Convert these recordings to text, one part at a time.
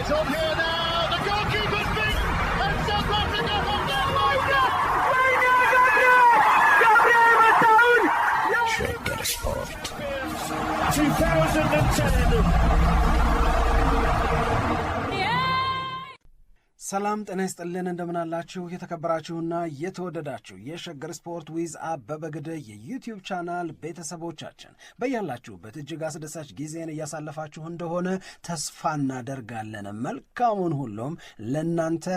It's on here now. The goalkeeper's beaten, and South Africa have done Shagger Sport 2010. ሰላም ጤና ይስጥልን እንደምናላችሁ የተከበራችሁና የተወደዳችሁ የሸገር ስፖርት ዊዝ አበበ ግደይ የዩቲዩብ ቻናል ቤተሰቦቻችን በያላችሁበት እጅግ አስደሳች ጊዜን እያሳለፋችሁ እንደሆነ ተስፋ እናደርጋለን። መልካሙን ሁሉም ለናንተ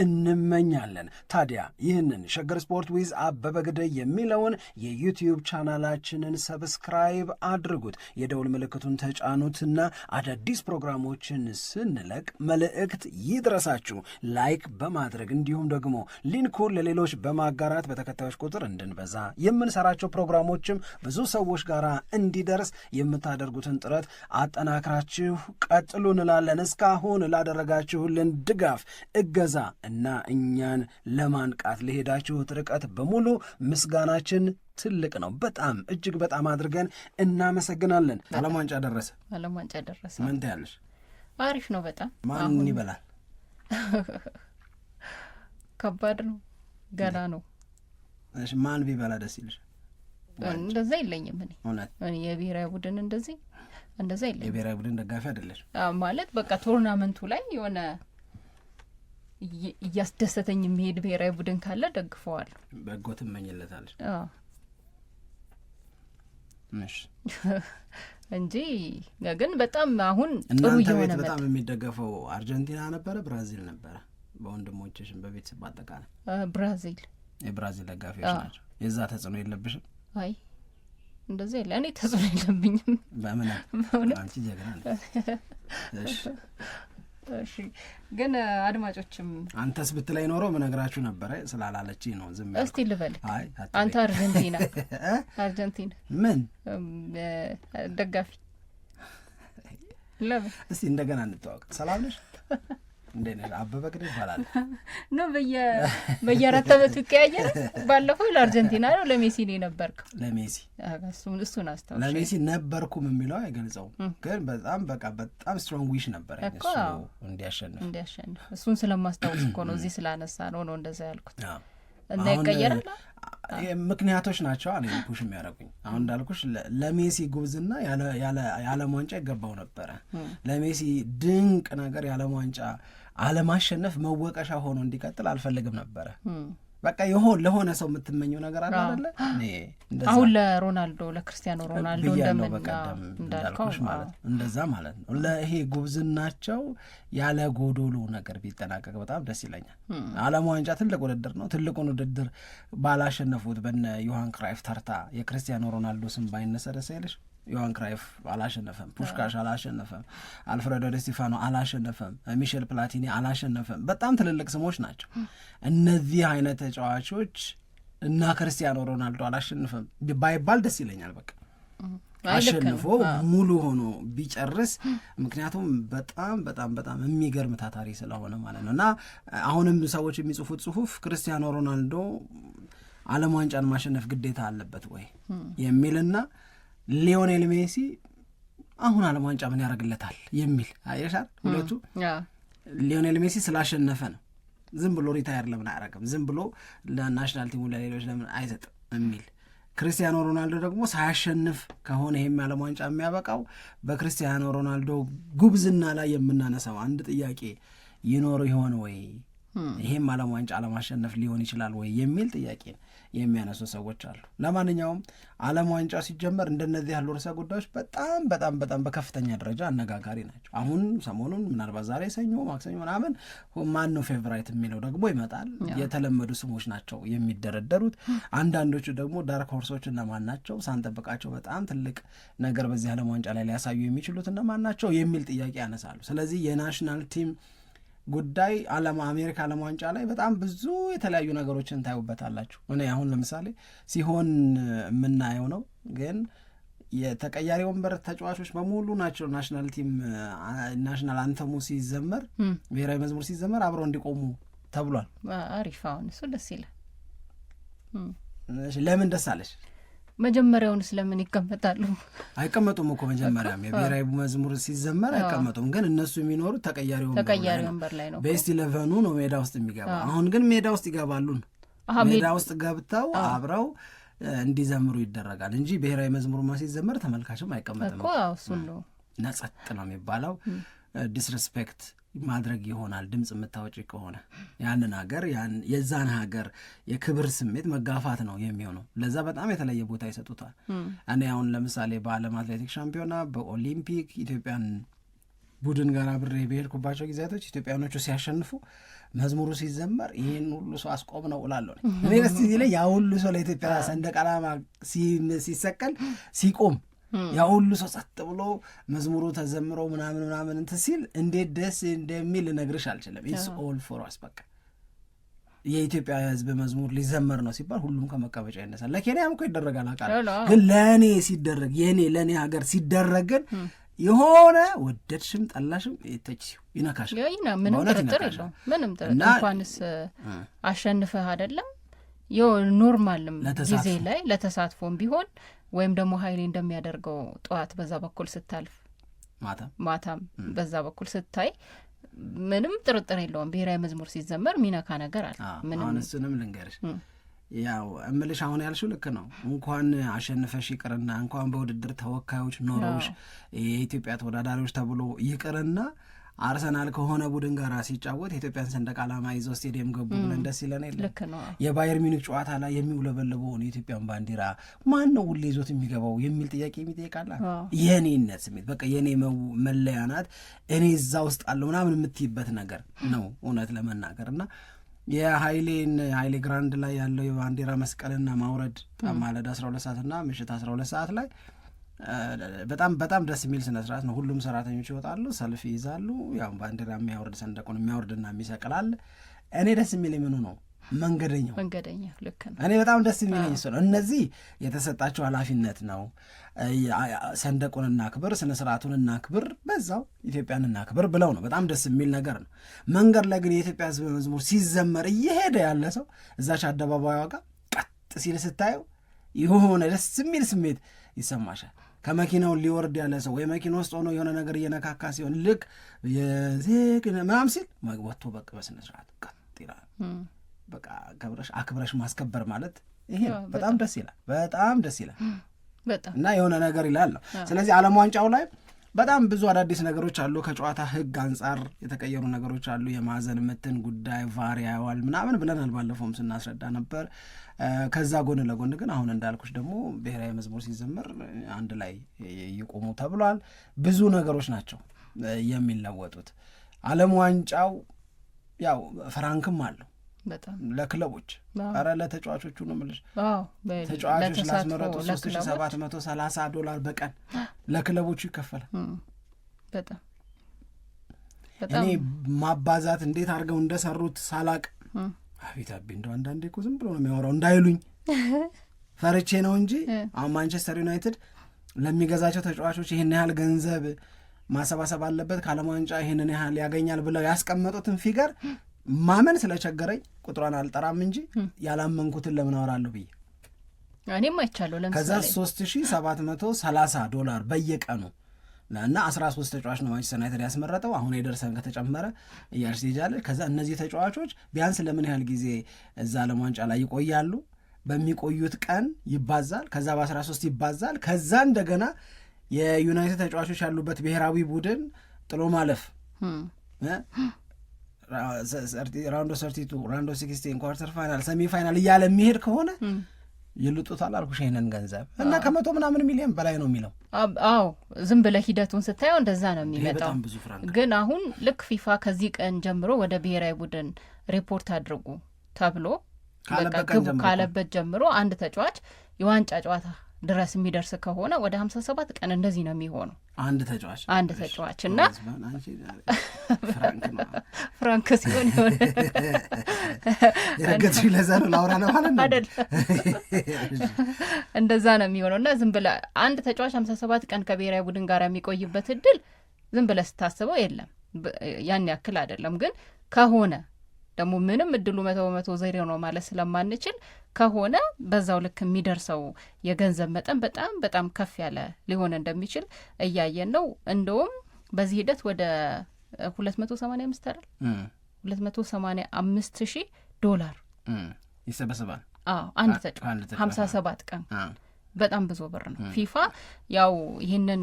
እንመኛለን። ታዲያ ይህንን ሸገር ስፖርት ዊዝ አበበ ግደይ የሚለውን የዩቲዩብ ቻናላችንን ሰብስክራይብ አድርጉት፣ የደውል ምልክቱን ተጫኑትና አዳዲስ ፕሮግራሞችን ስንለቅ መልእክት ይድረሳችሁ። ላይክ በማድረግ እንዲሁም ደግሞ ሊንኩን ለሌሎች በማጋራት በተከታዮች ቁጥር እንድንበዛ የምንሰራቸው ፕሮግራሞችም ብዙ ሰዎች ጋር እንዲደርስ የምታደርጉትን ጥረት አጠናክራችሁ ቀጥሉ እንላለን። እስካሁን ላደረጋችሁልን ድጋፍ፣ እገዛ እና እኛን ለማንቃት ለሄዳችሁት ርቀት በሙሉ ምስጋናችን ትልቅ ነው። በጣም እጅግ በጣም አድርገን እናመሰግናለን። ዓለም ዋንጫ ደረሰ። ምን ታያለሽ? አሪፍ ነው በጣም። ማን ይበላል? ከባድ ነው፣ ገና ነው። እሺ ማን ቢበላ ደስ ይልሽ? እንደዛ የለኝም እኔ የብሔራዊ ቡድን እንደዛ የለኝም። የብሔራዊ ቡድን ደጋፊ አይደለሽ ማለት? በቃ ቶርናመንቱ ላይ የሆነ እያስደሰተኝ የሚሄድ ብሔራዊ ቡድን ካለ ደግፈዋል። በጎ ትመኝለታለሽ? እሺ እንጂ ግን በጣም አሁን ጥሩ የሆነ በጣም የሚደገፈው አርጀንቲና ነበረ፣ ብራዚል ነበረ። በወንድሞችሽም በቤተሰብ አጠቃላይ ብራዚል፣ የብራዚል ደጋፊዎች ናቸው። የዛ ተጽዕኖ የለብሽም? አይ እንደዛ የለ። እኔ ተጽዕኖ የለብኝም። በምን አንቺ ጀግና ነሽ። እሺ ግን አድማጮችም አንተስ ብትለይ ኖሮ ምነግራችሁ ነበረ፣ ስላላለችኝ ነው ዝም ያልኩት። እስቲ ልበል። አንተ አርጀንቲና ምን ደጋፊ ለምን? እስቲ እንደገና እንተዋወቅ። ሰላም ነሽ? እንዴት ነሽ? አበበ ግደይ ይባላል ነው በየአራት ዓመቱ ይቀያየር። ባለፈው ለአርጀንቲና ነው ለሜሲ ነው የነበርከው። ለሜሲ እሱን አስታውሽ። ለሜሲ ነበርኩም የሚለው አይገልጸውም፣ ግን በጣም ስትሮንግ ዊሽ ነበር እሱ እንዲያሸንፍ። እሱን ስለማስታውስ እኮ ነው እዚህ ስላነሳ ነው እንደዛ ያልኩት። እንዳይቀየራል ምክንያቶች ናቸው እኔ ፑሽ የሚያደርጉኝ። አሁን እንዳልኩሽ ለሜሲ ጉብዝና የዓለም ዋንጫ ይገባው ነበረ። ለሜሲ ድንቅ ነገር የዓለም ዋንጫ አለማሸነፍ መወቀሻ ሆኖ እንዲቀጥል አልፈልግም ነበረ። በቃ ለሆነ ሰው የምትመኘው ነገር አለ አይደለ? አሁን ለሮናልዶ ለክርስቲያኖ ሮናልዶ እንዳልኩሽ ማለት እንደዛ ማለት ነው። ለይሄ ጉብዝናቸው ያለ ጎዶሎ ነገር ቢጠናቀቅ በጣም ደስ ይለኛል። ዓለም ዋንጫ ትልቅ ውድድር ነው። ትልቁን ውድድር ባላሸነፉት በነ ዮሐን ክራይፍ ተርታ የክርስቲያኖ ሮናልዶ ስም ባይነሳ ደስ አይልሽ? ዮሐን ክራይፍ አላሸነፈም፣ ፑሽካሽ አላሸነፈም፣ አልፍሬዶ ዲ ስቲፋኖ አላሸነፈም፣ ሚሼል ፕላቲኒ አላሸነፈም። በጣም ትልልቅ ስሞች ናቸው። እነዚህ አይነት ተጫዋቾች እና ክርስቲያኖ ሮናልዶ አላሸነፈም ባይባል ደስ ይለኛል። በቃ አሸንፎ ሙሉ ሆኖ ቢጨርስ፣ ምክንያቱም በጣም በጣም በጣም የሚገርም ታታሪ ስለሆነ ማለት ነው። እና አሁንም ሰዎች የሚጽፉት ጽሁፍ ክርስቲያኖ ሮናልዶ ዓለም ዋንጫን ማሸነፍ ግዴታ አለበት ወይ የሚልና ሊዮኔል ሜሲ አሁን ዓለም ዋንጫ ምን ያደርግለታል የሚል አየሻል። ሁለቱ ሊዮኔል ሜሲ ስላሸነፈ ነው። ዝም ብሎ ሪታየር ለምን አያደርግም? ዝም ብሎ ለናሽናል ቲሙ ለሌሎች ለምን አይሰጥም የሚል። ክርስቲያኖ ሮናልዶ ደግሞ ሳያሸንፍ ከሆነ ይሄም ዓለም ዋንጫ የሚያበቃው በክርስቲያኖ ሮናልዶ ጉብዝና ላይ የምናነሳው አንድ ጥያቄ ይኖር ይሆን ወይ? ይሄም ዓለም ዋንጫ አለማሸነፍ ሊሆን ይችላል ወይ የሚል ጥያቄ የሚያነሱ ሰዎች አሉ። ለማንኛውም ዓለም ዋንጫ ሲጀመር እንደነዚህ ያሉ ርዕሰ ጉዳዮች በጣም በጣም በጣም በከፍተኛ ደረጃ አነጋጋሪ ናቸው። አሁን ሰሞኑን ምናልባት ዛሬ ሰኞ ማክሰኞ ምናምን ማን ነው ፌቨራይት የሚለው ደግሞ ይመጣል። የተለመዱ ስሞች ናቸው የሚደረደሩት። አንዳንዶቹ ደግሞ ዳርክ ሆርሶች እነማን ናቸው፣ ሳንጠብቃቸው በጣም ትልቅ ነገር በዚህ ዓለም ዋንጫ ላይ ሊያሳዩ የሚችሉት እነማን ናቸው የሚል ጥያቄ ያነሳሉ። ስለዚህ የናሽናል ቲም ጉዳይ አሜሪካ ዓለም ዋንጫ ላይ በጣም ብዙ የተለያዩ ነገሮችን ታዩበታላችሁ። እኔ አሁን ለምሳሌ ሲሆን የምናየው ነው፣ ግን የተቀያሪ ወንበር ተጫዋቾች በሙሉ ናቸው ናሽናል ቲም ናሽናል አንተሙ ሲዘመር ብሔራዊ መዝሙር ሲዘመር አብረው እንዲቆሙ ተብሏል። አሪፍ። አሁን እሱ ደስ ይላል። ለምን ደስ አለሽ? መጀመሪያውን ስለምን ይቀመጣሉ? አይቀመጡም እኮ መጀመሪያም የብሔራዊ መዝሙር ሲዘመር አይቀመጡም። ግን እነሱ የሚኖሩት ተቀያሪ ወንበር ላይ ነው። ቤስት 11ኑ ነው ሜዳ ውስጥ የሚገባ። አሁን ግን ሜዳ ውስጥ ይገባሉ። ሜዳ ውስጥ ገብተው አብረው እንዲዘምሩ ይደረጋል እንጂ ብሔራዊ መዝሙር ሲዘመር ተመልካችም አይቀመጥም እኮ። እሱን ነው ነጸጥ ነው የሚባለው። ዲስሬስፔክት ማድረግ ይሆናል ድምፅ የምታወጪ ከሆነ ያንን ሀገር የዛን ሀገር የክብር ስሜት መጋፋት ነው የሚሆነው። ለዛ በጣም የተለየ ቦታ ይሰጡታል። እኔ አሁን ለምሳሌ በዓለም አትሌቲክ ሻምፒዮና በኦሊምፒክ ኢትዮጵያን ቡድን ጋር አብሬ በሄድኩባቸው ጊዜያቶች ኢትዮጵያኖቹ ሲያሸንፉ መዝሙሩ ሲዘመር ይህን ሁሉ ሰው አስቆም ነው እላለሁ። እኔ ደስ ሲለኝ ያ ሁሉ ሰው ለኢትዮጵያ ሰንደቅ ዓላማ ሲሰቀል ሲቆም ያ ሁሉ ሰው ጸጥ ብሎ መዝሙሩ ተዘምሮ ምናምን እንትን ሲል እንዴት ደስ እንደሚል ልነግርሽ አልችልም። ኢትስ ኦል ፎር አስ በቃ የኢትዮጵያ ሕዝብ መዝሙር ሊዘመር ነው ሲባል ሁሉም ከመቀመጫ ይነሳል። ለኬንያም እኮ ይደረጋል አውቃለሁ። ግን ለእኔ ሲደረግ ለእኔ ሀገር ሲደረግ ግን የሆነ ወደድሽም ጠላሽም ተችሲው ይነካሽ። ምንም ጥርጥር የለውም። ምንም ጥርጥር እንኳንስ አሸንፈህ አይደለም ኖርማልም ጊዜ ላይ ለተሳትፎም ቢሆን ወይም ደግሞ ኃይሌ እንደሚያደርገው ጠዋት በዛ በኩል ስታልፍ ማታም በዛ በኩል ስታይ ምንም ጥርጥር የለውም ብሔራዊ መዝሙር ሲዘመር ሚነካ ነገር አለ። አሁን እሱንም ልንገርሽ፣ ያው እምልሽ አሁን ያልሽው ልክ ነው። እንኳን አሸንፈሽ ይቅርና እንኳን በውድድር ተወካዮች ኖረውሽ የኢትዮጵያ ተወዳዳሪዎች ተብሎ ይቅርና አርሰናል ከሆነ ቡድን ጋር ሲጫወት የኢትዮጵያን ሰንደቅ ዓላማ ይዘው ስቴዲየም ገቡ ብለን ደስ ይለን የለ? የባየር ሚኒክ ጨዋታ ላይ የሚውለበለበውን የኢትዮጵያን ባንዲራ ማን ነው ሁሌ ይዞት የሚገባው የሚል ጥያቄ የሚጠይቃል። የኔነት ስሜት በቃ የኔ መለያ ናት፣ እኔ እዛ ውስጥ አለው ምናምን የምትይበት ነገር ነው እውነት ለመናገር እና የኃይሌ ግራንድ ላይ ያለው የባንዲራ መስቀልና ማውረድ ማለዳ 12 ሰዓት እና ምሽት 12 ሰዓት ላይ በጣም በጣም ደስ የሚል ስነ ስርዓት ነው። ሁሉም ሰራተኞች ይወጣሉ፣ ሰልፍ ይይዛሉ። ያው ባንዲራ የሚያወርድ ሰንደቁን የሚያወርድና የሚሰቅላል። እኔ ደስ የሚል ምኑ ነው መንገደኛው ልክ ነው። እኔ በጣም ደስ የሚለኝ እሱ ነው። እነዚህ የተሰጣቸው ኃላፊነት ነው። ሰንደቁን እናክብር፣ ስነ ስርዓቱን እናክብር፣ በዛው ኢትዮጵያን እናክብር ብለው ነው። በጣም ደስ የሚል ነገር ነው። መንገድ ላይ ግን የኢትዮጵያ ሕዝብ መዝሙር ሲዘመር እየሄደ ያለ ሰው እዛች አደባባዩ ጋር ቀጥ ሲል ስታየው የሆነ ደስ የሚል ስሜት ይሰማሻል። ከመኪናውን ሊወርድ ያለ ሰው ወይ መኪና ውስጥ ሆኖ የሆነ ነገር እየነካካ ሲሆን ልክ ምናምን ሲል ወጥቶ በቃ በስነ ስርዓት ቀጥ ይላል። በቃ አክብረሽ ማስከበር ማለት ይሄ በጣም ደስ ይላል። በጣም ደስ ይላል እና የሆነ ነገር ይላል ነው። ስለዚህ ዓለም ዋንጫው ላይ በጣም ብዙ አዳዲስ ነገሮች አሉ። ከጨዋታ ህግ አንጻር የተቀየሩ ነገሮች አሉ። የማዕዘን ምትን ጉዳይ ቫር ያዋል ምናምን ብለናል፣ ባለፈውም ስናስረዳ ነበር። ከዛ ጎን ለጎን ግን አሁን እንዳልኩሽ ደግሞ ብሔራዊ መዝሙር ሲዘመር አንድ ላይ ይቆሙ ተብሏል። ብዙ ነገሮች ናቸው የሚለወጡት። ዓለም ዋንጫው ያው ፍራንክም አለው በጣም ለክለቦች ኧረ ለተጫዋቾቹ ነው የምልሽ። ተጫዋቾች ላስመረጡ $3730 በቀን ለክለቦቹ ይከፈላል። በጣም እኔ ማባዛት እንዴት አድርገው እንደሰሩት ሳላቅ አቤት አቤ እንደው አንዳንዴ እኮ ዝም ብሎ ነው የሚያወራው እንዳይሉኝ ፈርቼ ነው እንጂ አሁን ማንቸስተር ዩናይትድ ለሚገዛቸው ተጫዋቾች ይህን ያህል ገንዘብ ማሰባሰብ አለበት ከዓለም ዋንጫ ይህንን ያህል ያገኛል ብለው ያስቀመጡትን ፊገር ማመን ስለቸገረኝ ቁጥሯን አልጠራም እንጂ ያላመንኩትን ለምን አወራለሁ ብዬ እኔም አይቻለሁ። ለምሳሌ ከዛ $3730 በየቀኑ እና 13 ተጫዋች ነው ማንቸስተር ዩናይትድ ያስመረጠው። አሁን የደርሰን ከተጨመረ እያልሽ ትሄጃለሽ። ከዛ እነዚህ ተጫዋቾች ቢያንስ ለምን ያህል ጊዜ እዛ ዓለም ዋንጫ ላይ ይቆያሉ? በሚቆዩት ቀን ይባዛል። ከዛ በ13 ይባዛል። ከዛ እንደገና የዩናይትድ ተጫዋቾች ያሉበት ብሔራዊ ቡድን ጥሎ ማለፍ ራውንድ 32 ራውንድ 16 ኳርተር ፋይናል ሰሚ ፋይናል እያለ የሚሄድ ከሆነ ይልጡታል አልኩሽ ይሄንን ገንዘብ እና ከ100 ምናምን ሚሊዮን በላይ ነው የሚለው። አዎ ዝም ብለህ ሂደቱን ስታየው እንደዛ ነው የሚመጣው። ግን አሁን ልክ ፊፋ ከዚህ ቀን ጀምሮ ወደ ብሔራዊ ቡድን ሪፖርት አድርጉ ተብሎ ካለበት ጀምሮ አንድ ተጫዋች የዋንጫ ጨዋታ ድረስ የሚደርስ ከሆነ ወደ 57 ቀን እንደዚህ ነው የሚሆነው። አንድ ተጫዋች እና ፍራንክ ሲሆን ይሆን የረገጥሽ ለዛ ነው ላውራ ነው ማለት ነው አይደል? እንደዛ ነው የሚሆነው እና ዝም ብለህ አንድ ተጫዋች 57 ቀን ከብሔራዊ ቡድን ጋር የሚቆይበት እድል ዝም ብለህ ስታስበው የለም፣ ያን ያክል አይደለም። ግን ከሆነ ደግሞ ምንም እድሉ 100% ዜሮ ነው ማለት ስለማንችል ከሆነ በዛው ልክ የሚደርሰው የገንዘብ መጠን በጣም በጣም ከፍ ያለ ሊሆን እንደሚችል እያየን ነው። እንደውም በዚህ ሂደት ወደ 285 አይደል 285,000 ይሰበስባል። አንድ ተጫዋች 57 ቀን በጣም ብዙ ብር ነው። ፊፋ ያው ይህንን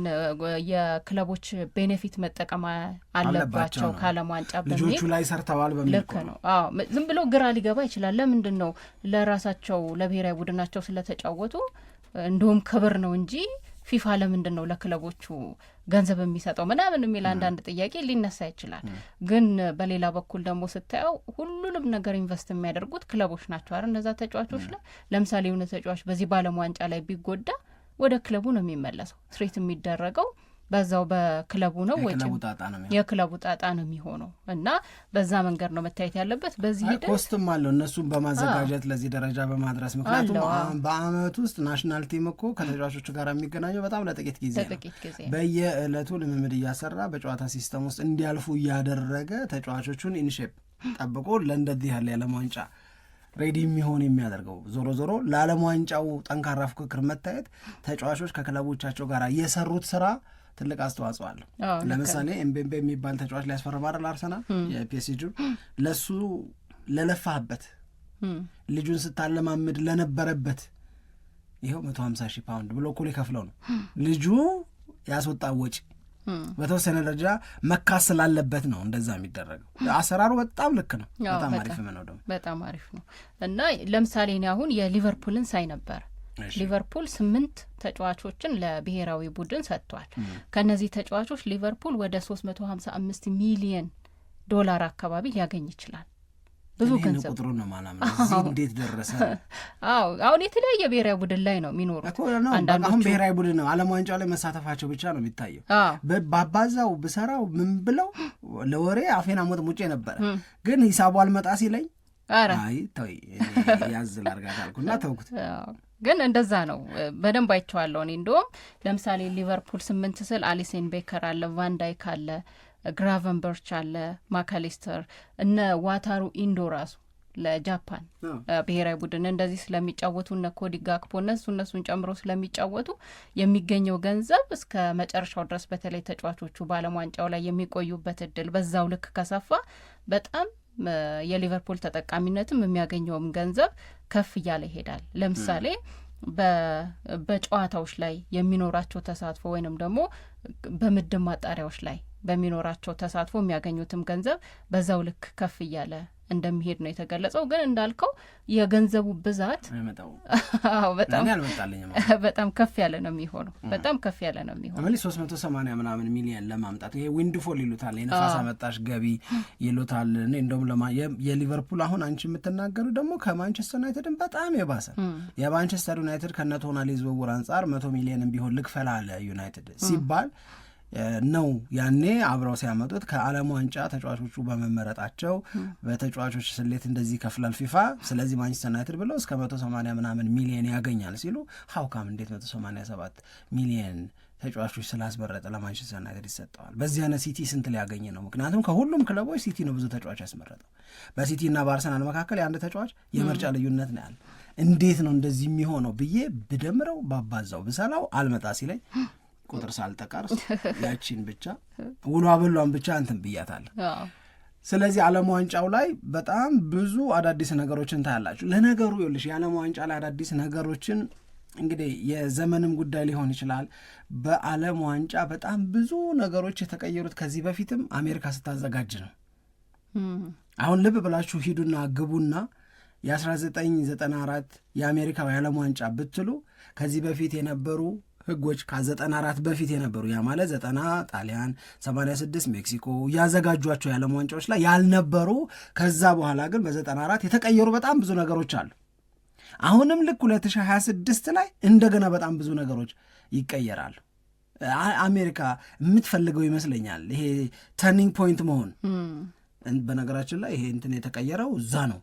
የክለቦች ቤኔፊት መጠቀም አለባቸው ከዓለም ዋንጫ በሚል ልጆቹ ላይ ሰርተዋል በሚል ልክ ነው። ዝም ብሎ ግራ ሊገባ ይችላል። ለምንድን ነው ለራሳቸው ለብሔራዊ ቡድናቸው ስለተጫወቱ እንደውም ክብር ነው እንጂ ፊፋ ለምንድን ነው ለክለቦቹ ገንዘብ የሚሰጠው ምናምን የሚል አንዳንድ ጥያቄ ሊነሳ ይችላል። ግን በሌላ በኩል ደግሞ ስታየው ሁሉንም ነገር ኢንቨስት የሚያደርጉት ክለቦች ናቸው አይደል? እነዛ ተጫዋቾች ላይ ለምሳሌ የሆነ ተጫዋች በዚህ በዓለም ዋንጫ ላይ ቢጎዳ ወደ ክለቡ ነው የሚመለሰው። ትሬት የሚደረገው በዛው በክለቡ ነው፣ ወጪ የክለቡ ጣጣ ነው የሚሆነው እና በዛ መንገድ ነው መታየት ያለበት። በዚህ ሂደት ኮስትም አለው እነሱም በማዘጋጀት ለዚህ ደረጃ በማድረስ ምክንያቱም በአመት ውስጥ ናሽናል ቲም እኮ ከተጫዋቾቹ ጋር የሚገናኘው በጣም ለጥቂት ጊዜ ነው። በየዕለቱ ልምምድ እያሰራ በጨዋታ ሲስተም ውስጥ እንዲያልፉ እያደረገ ተጫዋቾቹን ኢንሼፕ ጠብቆ ለእንደዚህ ያለ የዓለም ዋንጫ ሬዲ የሚሆን የሚያደርገው ዞሮ ዞሮ ለዓለም ዋንጫው ጠንካራ ፉክክር መታየት ተጫዋቾች ከክለቦቻቸው ጋር የሰሩት ስራ ትልቅ አስተዋጽኦ አለው። ለምሳሌ ኤምቤምቤ የሚባል ተጫዋች ሊያስፈርም አይደል አርሰናል የፒኤስጂ ለሱ ለለፋህበት ልጁን ስታለማምድ ለነበረበት ይኸው 150,000 ፓውንድ ብሎ እኮ ሊከፍለው ነው። ልጁ ያስወጣ ወጪ በተወሰነ ደረጃ መካስ ስላለበት ነው እንደዛ የሚደረገው። አሰራሩ በጣም ልክ ነው። በጣም አሪፍ ነው ደግሞ በጣም አሪፍ ነው። እና ለምሳሌ እኔ አሁን የሊቨርፑልን ሳይ ነበር። ሊቨርፑል 8 ተጫዋቾችን ለብሔራዊ ቡድን ሰጥቷል። ከነዚህ ተጫዋቾች ሊቨርፑል ወደ 355 ሚሊዮን ዶላር አካባቢ ሊያገኝ ይችላል። ብዙ ገንዘብ ቁጥሩ ነው ማለት ነው። እዚህ እንዴት ደረሰ? አሁን የተለያየ ብሔራዊ ቡድን ላይ ነው የሚኖሩት። አሁን ብሔራዊ ቡድን ነው ዓለም ዋንጫው ላይ መሳተፋቸው ብቻ ነው የሚታየው። ባባዛው ብሰራው ምን ብለው ለወሬ አፌን አሞጥሙጬ ነበረ፣ ግን ሂሳቡ አልመጣ ሲለኝ አይ ተይ ያዝል አርጋት አልኩና ተውኩት። ግን እንደዛ ነው። በደንብ አይቼዋለሁ እኔ። እንደውም ለምሳሌ ሊቨርፑል 8 ስል አሊሰን ቤከር አለ፣ ቫንዳይክ አለ፣ ግራቨንበርች አለ፣ ማካሊስተር እነ ዋታሩ ኢንዶ ራሱ ለጃፓን ብሔራዊ ቡድን እንደዚህ ስለሚጫወቱ እነ ኮዲ ጋክፖ እነሱን ጨምሮ ስለሚጫወቱ የሚገኘው ገንዘብ እስከ መጨረሻው ድረስ በተለይ ተጫዋቾቹ በዓለም ዋንጫው ላይ የሚቆዩበት እድል በዛው ልክ ከሰፋ በጣም የሊቨርፑል ተጠቃሚነትም የሚያገኘውም ገንዘብ ከፍ እያለ ይሄዳል። ለምሳሌ በጨዋታዎች ላይ የሚኖራቸው ተሳትፎ ወይንም ደግሞ በምድብ ማጣሪያዎች ላይ በሚኖራቸው ተሳትፎ የሚያገኙትም ገንዘብ በዛው ልክ ከፍ እያለ እንደሚሄድ ነው የተገለጸው። ግን እንዳልከው የገንዘቡ ብዛት በጣም ከፍ ያለ ነው የሚሆነው። በጣም ከፍ ያለ ነው የሚሆነው። 380 ምናምን ሚሊዮን ለማምጣት ይሄ ዊንድፎል ይሉታል፣ የነፋስ አመጣሽ ገቢ ይሉታል። እንደውም የሊቨርፑል አሁን አንቺ የምትናገሩ ደግሞ ከማንቸስተር ዩናይትድን በጣም የባሰ የማንቸስተር ዩናይትድ ከነቶናሊ ዝውውር አንጻር 100 ሚሊዮን ቢሆን ልክፈል አለ ዩናይትድ ሲባል ነው ያኔ አብረው ሲያመጡት ከዓለም ዋንጫ ተጫዋቾቹ በመመረጣቸው በተጫዋቾች ስሌት እንደዚህ ከፍላል ፊፋ። ስለዚህ ማንቸስተር ዩናይትድ ብለው እስከ 180 ምናምን ሚሊዮን ያገኛል ሲሉ ሀውካም እንዴት 187 ሚሊዮን ተጫዋቾች ስላስበረጠ ለማንቸስተር ዩናይትድ ይሰጠዋል? በዚህ አይነት ሲቲ ስንት ሊያገኝ ነው? ምክንያቱም ከሁሉም ክለቦች ሲቲ ነው ብዙ ተጫዋች ያስመረጠው። በሲቲ እና በአርሰናል መካከል የአንድ ተጫዋች የምርጫ ልዩነት ነው ያለ። እንዴት ነው እንደዚህ የሚሆነው ብዬ ብደምረው ባባዛው ብሰላው አልመጣ ሲለኝ ቁጥር ሳልጠቃር ያቺን ብቻ ውሎ አበሏን ብቻ እንትን ብያታለሁ። ስለዚህ ዓለም ዋንጫው ላይ በጣም ብዙ አዳዲስ ነገሮችን ታያላችሁ። ለነገሩ ይኸውልሽ የዓለም ዋንጫ ላይ አዳዲስ ነገሮችን እንግዲህ የዘመንም ጉዳይ ሊሆን ይችላል። በዓለም ዋንጫ በጣም ብዙ ነገሮች የተቀየሩት ከዚህ በፊትም አሜሪካ ስታዘጋጅ ነው። አሁን ልብ ብላችሁ ሂዱና ግቡና የ1994 የአሜሪካው የዓለም ዋንጫ ብትሉ ከዚህ በፊት የነበሩ ህጎች ከ94 በፊት የነበሩ ያ ማለት 90 ጣሊያን 86 ሜክሲኮ ያዘጋጇቸው የዓለም ዋንጫዎች ላይ ያልነበሩ ከዛ በኋላ ግን በ94 የተቀየሩ በጣም ብዙ ነገሮች አሉ። አሁንም ልክ 2026 ላይ እንደገና በጣም ብዙ ነገሮች ይቀየራሉ። አሜሪካ የምትፈልገው ይመስለኛል ይሄ ተርኒንግ ፖይንት መሆን። በነገራችን ላይ ይሄ እንትን የተቀየረው እዛ ነው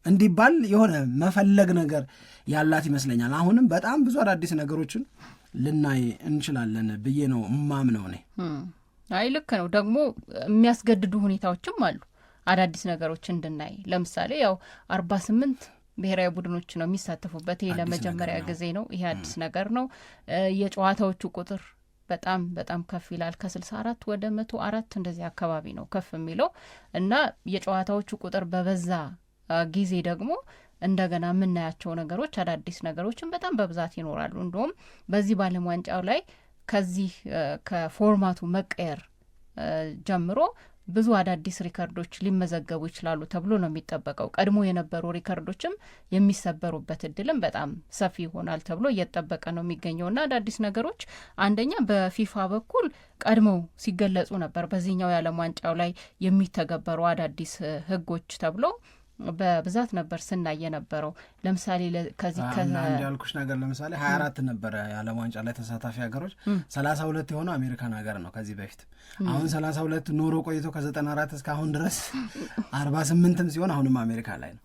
እንዲባል የሆነ መፈለግ ነገር ያላት ይመስለኛል። አሁንም በጣም ብዙ አዳዲስ ነገሮችን ልናይ እንችላለን ብዬ ነው እማምነው እኔ። አይ ልክ ነው። ደግሞ የሚያስገድዱ ሁኔታዎችም አሉ። አዳዲስ ነገሮች እንድናይ ለምሳሌ ያው 48 ብሔራዊ ቡድኖች ነው የሚሳተፉበት። ይሄ ለመጀመሪያ ጊዜ ነው። ይሄ አዲስ ነገር ነው። የጨዋታዎቹ ቁጥር በጣም በጣም ከፍ ይላል። ከ64 ወደ 104 እንደዚህ አካባቢ ነው ከፍ የሚለው እና የጨዋታዎቹ ቁጥር በበዛ ጊዜ ደግሞ እንደገና የምናያቸው ነገሮች አዳዲስ ነገሮችን በጣም በብዛት ይኖራሉ። እንደውም በዚህ በዓለም ዋንጫው ላይ ከዚህ ከፎርማቱ መቀየር ጀምሮ ብዙ አዳዲስ ሪከርዶች ሊመዘገቡ ይችላሉ ተብሎ ነው የሚጠበቀው። ቀድሞ የነበሩ ሪከርዶችም የሚሰበሩበት እድልም በጣም ሰፊ ይሆናል ተብሎ እየተጠበቀ ነው የሚገኘውና አዳዲስ ነገሮች አንደኛ በፊፋ በኩል ቀድመው ሲገለጹ ነበር። በዚህኛው የዓለም ዋንጫው ላይ የሚተገበሩ አዳዲስ ህጎች ተብሎ በብዛት ነበር ስናይ የነበረው። ለምሳሌ ከዚህ ያልኩሽ ነገር ለምሳሌ 24 ነበረ የዓለም ዋንጫ ላይ ተሳታፊ ሀገሮች 32 የሆነው አሜሪካን ሀገር ነው ከዚህ በፊት። አሁን 32 ኖሮ ቆይቶ ከ94 እስከ አሁን ድረስ 48ም ሲሆን አሁንም አሜሪካ ላይ ነው።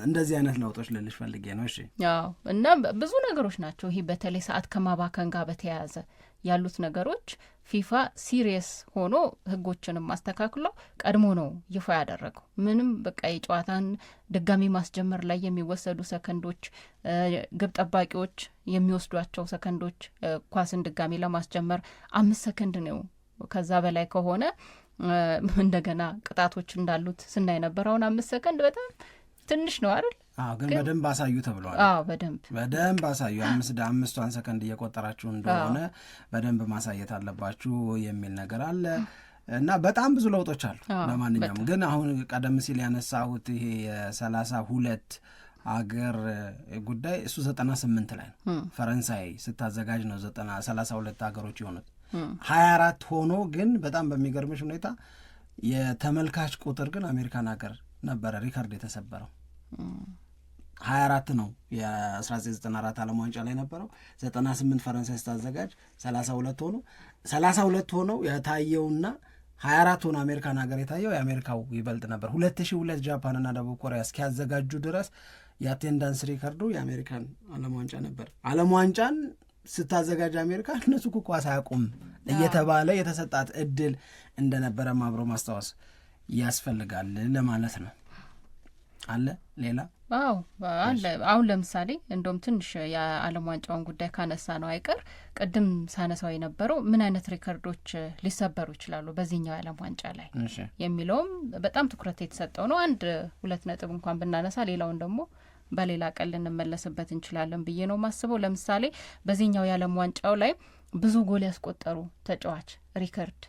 እንደዚህ አይነት ለውጦች ልልሽ ፈልጌ ነው። እሺ ያው እና ብዙ ነገሮች ናቸው። ይሄ በተለይ ሰዓት ከማባከን ጋር በተያያዘ ያሉት ነገሮች ፊፋ ሲሪየስ ሆኖ ህጎችንም ማስተካክሎ ቀድሞ ነው ይፋ ያደረገው። ምንም በቃ የጨዋታን ድጋሚ ማስጀመር ላይ የሚወሰዱ ሰከንዶች፣ ግብ ጠባቂዎች የሚወስዷቸው ሰከንዶች ኳስን ድጋሚ ለማስጀመር 5 ሰከንድ ነው። ከዛ በላይ ከሆነ እንደገና ቅጣቶች እንዳሉት ስናይ ነበር። አሁን 5 ሰከንድ በጣም ትንሽ ነው አይደል? ግን በደንብ አሳዩ ተብሏል። በደንብ አሳዩ። 5 ሰከንድ እየቆጠራችሁ እንደሆነ በደንብ ማሳየት አለባችሁ የሚል ነገር አለ እና በጣም ብዙ ለውጦች አሉ። ለማንኛውም ግን አሁን ቀደም ሲል ያነሳሁት ይሄ የ32 አገር ጉዳይ እሱ 98 ላይ ነው። ፈረንሳይ ስታዘጋጅ ነው 32 ሀገሮች የሆኑት 24 ሆኖ ግን በጣም በሚገርምሽ ሁኔታ የተመልካች ቁጥር ግን አሜሪካን ሀገር ነበረ ሪካርድ የተሰበረው። 24 ነው የ1994 ዓለም ዋንጫ ላይ ነበረው። 98 ፈረንሳይ ስታዘጋጅ 32 ሆነው የታየውና 24 ሆኖ አሜሪካን ሀገር የታየው የአሜሪካው ይበልጥ ነበር። 2002 ጃፓንና ደቡብ ኮሪያ እስኪያዘጋጁ ድረስ የአቴንዳንስ ሪካርዱ የአሜሪካን ዓለም ዋንጫ ነበር። ዓለም ዋንጫን ስታዘጋጅ አሜሪካ እነሱ ኳስ አያውቁም እየተባለ የተሰጣት እድል እንደነበረ አብሮ ማስታወስ ያስፈልጋል ለማለት ነው። አለ ሌላ አለ። አሁን ለምሳሌ እንደውም ትንሽ የዓለም ዋንጫውን ጉዳይ ካነሳ ነው አይቀር ቅድም ሳነሳው የነበረው ምን አይነት ሪከርዶች ሊሰበሩ ይችላሉ በዚህኛው የዓለም ዋንጫ ላይ የሚለውም በጣም ትኩረት የተሰጠው ነው። 1-2 ነጥብ እንኳን ብናነሳ ሌላውን ደግሞ በሌላ ቀን ልንመለስበት እንችላለን ብዬ ነው ማስበው። ለምሳሌ በዚህኛው የዓለም ዋንጫው ላይ ብዙ ጎል ያስቆጠሩ ተጫዋች ሪከርድ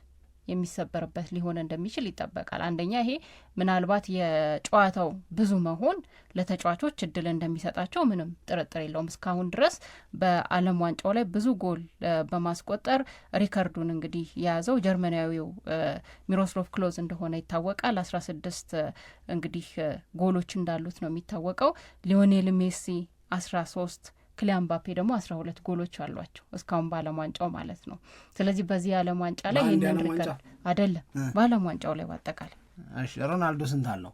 የሚሰበርበት ሊሆን እንደሚችል ይጠበቃል። አንደኛ ይሄ ምናልባት የጨዋታው ብዙ መሆን ለተጫዋቾች እድል እንደሚሰጣቸው ምንም ጥርጥር የለውም። እስካሁን ድረስ በዓለም ዋንጫው ላይ ብዙ ጎል በማስቆጠር ሪከርዱን እንግዲህ የያዘው ጀርመናዊው ሚሮስላቭ ክሎዝ እንደሆነ ይታወቃል። 16 እንግዲህ ጎሎች እንዳሉት ነው የሚታወቀው። ሊዮኔል ሜሲ 13፣ ክሊያን ምባፔ ደግሞ 12 ጎሎች አሏቸው እስካሁን በዓለም ዋንጫው ማለት ነው። ስለዚህ በዚህ የዓለም ዋንጫ ላይ ይህንን ሪከርድ አይደለም በዓለም ዋንጫው ላይ ባጠቃላይ። እሺ ሮናልዶ ስንት አለው?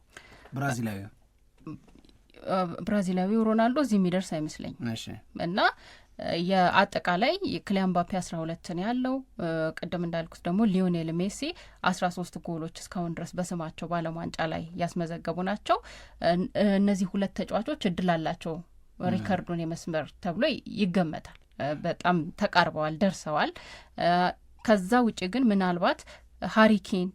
ብራዚላዊው ሮናልዶ እዚህ የሚደርስ አይመስለኝም። እና የአጠቃላይ ክሊያን ምባፔ 12 ነው ያለው። ቅድም እንዳልኩት ደግሞ ሊዮኔል ሜሲ 13 ጎሎች እስካሁን ድረስ በስማቸው በዓለም ዋንጫ ላይ ያስመዘገቡ ናቸው። እነዚህ ሁለት ተጫዋቾች እድል አላቸው ሪከርዱን የመስመር ተብሎ ይገመታል። በጣም ተቃርበዋል፣ ደርሰዋል። ከዛ ውጭ ግን ምናልባት ሃሪኬን